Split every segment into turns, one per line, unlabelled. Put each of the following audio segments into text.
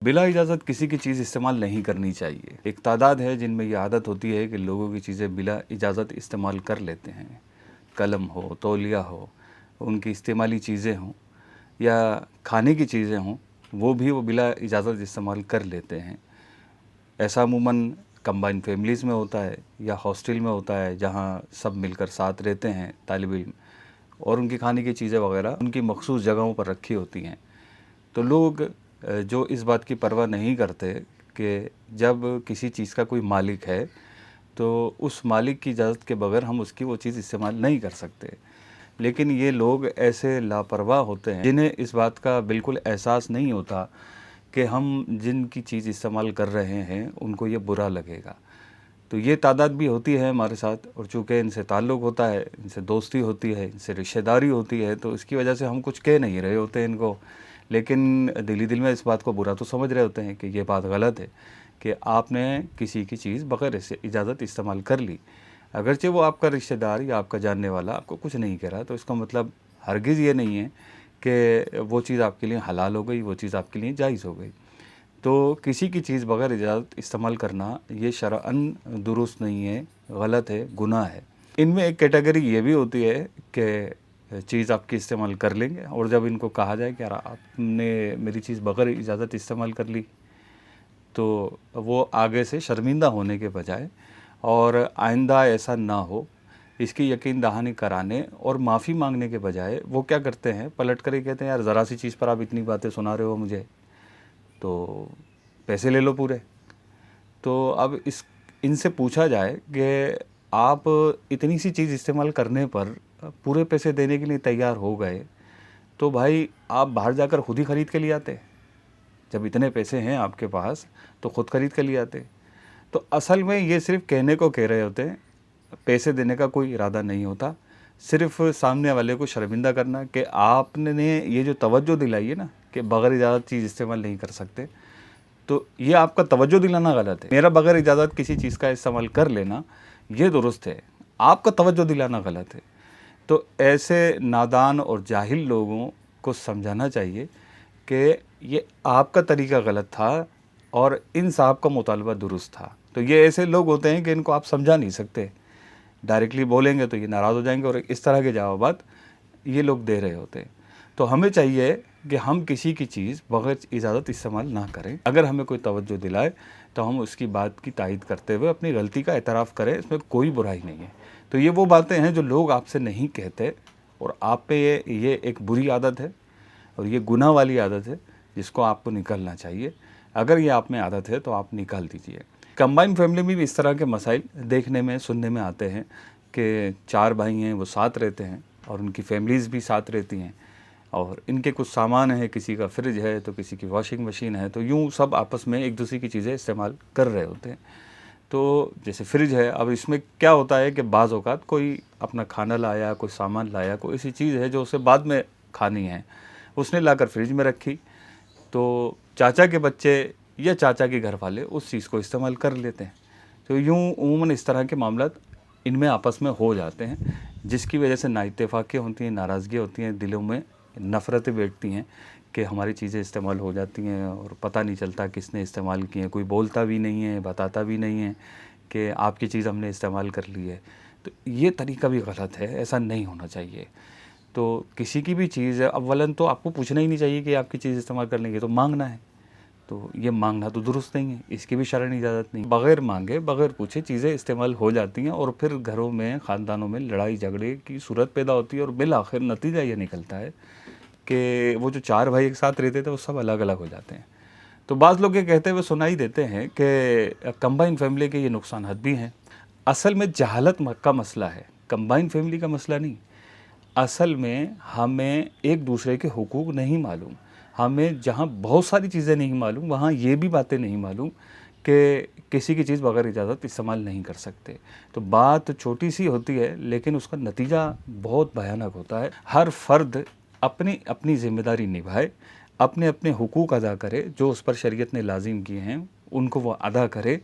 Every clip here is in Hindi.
बिला इजाज़त किसी की चीज़ इस्तेमाल नहीं करनी चाहिए। एक तादाद है जिनमें ये आदत होती है कि लोगों की चीज़ें बिला इजाज़त इस्तेमाल कर लेते हैं। कलम हो, तौलिया हो, उनकी इस्तेमाली चीज़ें हों या खाने की चीज़ें हों, वो बिला इजाज़त इस्तेमाल कर लेते हैं। ऐसा अमूमन कंबाइंड फैमिलीज़ में होता है या हॉस्टल में होता है, जहाँ सब मिलकर साथ रहते हैं तालिब इल्म, और उनकी खाने की चीज़ें वगैरह उनकी मखसूस जगहों पर रखी होती हैं। तो लोग जो इस बात की परवाह नहीं करते कि जब किसी चीज़ का कोई मालिक है तो उस मालिक की इजाज़त के बगैर हम उसकी वो चीज़ इस्तेमाल नहीं कर सकते। लेकिन ये लोग ऐसे लापरवाह होते हैं जिन्हें इस बात का बिल्कुल एहसास नहीं होता कि हम जिनकी चीज़ इस्तेमाल कर रहे हैं उनको ये बुरा लगेगा। तो ये तादाद भी होती है हमारे साथ, और चूँकि इनसे ताल्लुक़ होता है, इनसे दोस्ती होती है, इनसे रिश्तेदारी होती है, तो इसकी वजह से हम कुछ कह नहीं रहे होते इनको, लेकिन दिली दिल में इस बात को बुरा तो समझ रहे होते हैं कि ये बात गलत है कि आपने किसी की चीज़ बग़ैर इससे इजाज़त इस्तेमाल कर ली। अगरचे वो आपका रिश्तेदार या आपका जानने वाला आपको कुछ नहीं कह रहा, तो इसका मतलब हरगिज़ ये नहीं है कि वो चीज़ आपके लिए हलाल हो गई, वो चीज़ आपके लिए जायज़ हो गई। तो किसी की चीज़ बग़ैर इजाज़त इस्तेमाल करना ये शरअन दुरुस्त नहीं है, गलत है, गुनाह है। इनमें एक कैटेगरी ये भी होती है कि चीज़ आपकी इस्तेमाल कर लेंगे, और जब इनको कहा जाए कि यार आपने मेरी चीज़ बग़ैर इजाज़त इस्तेमाल कर ली, तो वो आगे से शर्मिंदा होने के बजाय और आइंदा ऐसा ना हो इसकी यकीन दहानी कराने और माफ़ी मांगने के बजाय वो क्या करते हैं, पलट कर ही कहते हैं यार ज़रा सी चीज़ पर आप इतनी बातें सुना रहे हो मुझे, तो पैसे ले लो पूरे। तो अब इनसे पूछा जाए कि आप इतनी सी चीज़ इस्तेमाल करने पर पूरे पैसे देने के लिए तैयार हो गए, तो भाई आप बाहर जाकर खुद ही ख़रीद के ले आते। जब इतने पैसे हैं आपके पास तो खुद ख़रीद के ले आते। तो असल में ये सिर्फ़ कहने को कह रहे होते हैं, पैसे देने का कोई इरादा नहीं होता। सिर्फ़ सामने वाले को शर्मिंदा करना कि आपने ये जो तवज्जो दिलाई है ना कि बग़ैर इजाज़त चीज़ इस्तेमाल नहीं कर सकते, तो ये आपका तवज्जो दिलाना गलत है। मेरा बग़ैर इजाज़त किसी चीज़ का इस्तेमाल कर लेना ये दुरुस्त है, आपका तवज्जो दिलाना गलत है। तो ऐसे नादान और जाहिल लोगों को समझाना चाहिए कि ये आपका तरीका गलत था और इन साहब का मुतालबा दुरुस्त था। तो ये ऐसे लोग होते हैं कि इनको आप समझा नहीं सकते। डायरेक्टली बोलेंगे तो ये नाराज़ हो जाएंगे, और इस तरह के जवाबात ये लोग दे रहे होते हैं। तो हमें चाहिए कि हम किसी की चीज़ बग़ैर इजाज़त इस्तेमाल ना करें। अगर हमें कोई तवज्जो दिलाए तो हम उसकी बात की तायीद करते हुए अपनी गलती का एतराफ़ करें, इसमें कोई बुराई नहीं है। तो ये वो बातें हैं जो लोग आपसे नहीं कहते, और आप पे ये एक बुरी आदत है और ये गुनाह वाली आदत है जिसको आपको निकालना चाहिए। अगर ये आप में आदत है तो आप निकाल दीजिए। कंबाइंड फैमिली में भी इस तरह के मसाइल देखने में, सुनने में आते हैं कि 4 भाई हैं, वो साथ रहते हैं और उनकी फैमिलीज़ भी साथ रहती हैं, और इनके कुछ सामान है, किसी का फ्रिज है तो किसी की वॉशिंग मशीन है, तो यूँ सब आपस में एक दूसरे की चीज़ें इस्तेमाल कर रहे होते हैं। तो जैसे फ्रिज है, अब इसमें क्या होता है कि बाज़ औक़ात कोई अपना खाना लाया, कोई सामान लाया, कोई ऐसी चीज़ है जो उसे बाद में खानी है, उसने लाकर फ्रिज में रखी, तो चाचा के बच्चे या चाचा के घर वाले उस चीज़ को इस्तेमाल कर लेते हैं। तो यूँ उमूमन इस तरह के मामलात इनमें आपस में हो जाते हैं, जिसकी वजह से नाइत्तेफ़ाक़ियाँ होती हैं, नाराज़गियाँ होती हैं, दिलों में नफ़रतें बैठती हैं कि हमारी चीज़ें इस्तेमाल हो जाती हैं और पता नहीं चलता किसने इस्तेमाल की है। कोई बोलता भी नहीं है, बताता भी नहीं है कि आपकी चीज़ हमने इस्तेमाल कर ली है। तो ये तरीका भी गलत है, ऐसा नहीं होना चाहिए। तो किसी की भी चीज़ है, अव्वलन तो आपको पूछना ही नहीं चाहिए कि आपकी चीज़ इस्तेमाल कर लेंगे, तो मांगना है। तो ये मांगना तो दुरुस्त नहीं है, इसकी भी शरअन इजाज़त नहीं। बग़ैर मांगे, बग़ैर पूछे चीज़ें इस्तेमाल हो जाती हैं, और फिर घरों में, ख़ानदानों में लड़ाई झगड़े की सूरत पैदा होती है, और बिल आखिर नतीजा ये निकलता है कि वो जो 4 भाई एक साथ रहते थे वो सब अलग-अलग हो जाते हैं। तो बाज़ लोग ये कहते हुए सुनाई देते हैं कि कंबाइंड फैमिली के ये नुकसानात भी हैं। असल में जहालत का मसला है, कंबाइंड फैमिली का मसला नहीं। असल में हमें एक दूसरे के हुकूक नहीं मालूम। हमें जहाँ बहुत सारी चीज़ें नहीं मालूम, वहाँ ये भी बातें नहीं मालूम कि किसी की चीज़ बग़ैर इजाज़त इस्तेमाल नहीं कर सकते। तो बात छोटी सी होती है लेकिन उसका नतीजा बहुत भयानक होता है। हर फ़र्द अपनी अपनी ज़िम्मेदारी निभाए, अपने अपने हुकूक अदा करे, जो उस पर शरीयत ने लाज़िम किए हैं उनको वो अदा करे,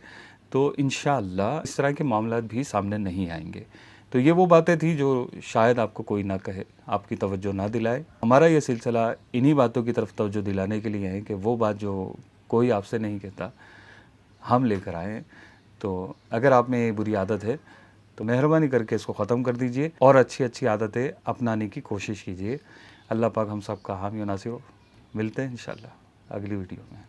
तो इंशाअल्लाह इस तरह के मामलात भी सामने नहीं आएंगे। तो ये वो बातें थी जो शायद आपको कोई ना कहे, आपकी तवज्जो ना दिलाए। हमारा ये सिलसिला इन्हीं बातों की तरफ तवज्जो दिलाने के लिए है कि वो बात जो कोई आपसे नहीं कहता, हम लेकर आए। तो अगर आप में ये बुरी आदत है तो मेहरबानी करके इसको ख़त्म कर दीजिए और अच्छी अच्छी आदतें अपनाने की कोशिश कीजिए। अल्लाह पाक हम सब का हामी और नासिर हो। मिलते हैं इंशाल्लाह अगली वीडियो में।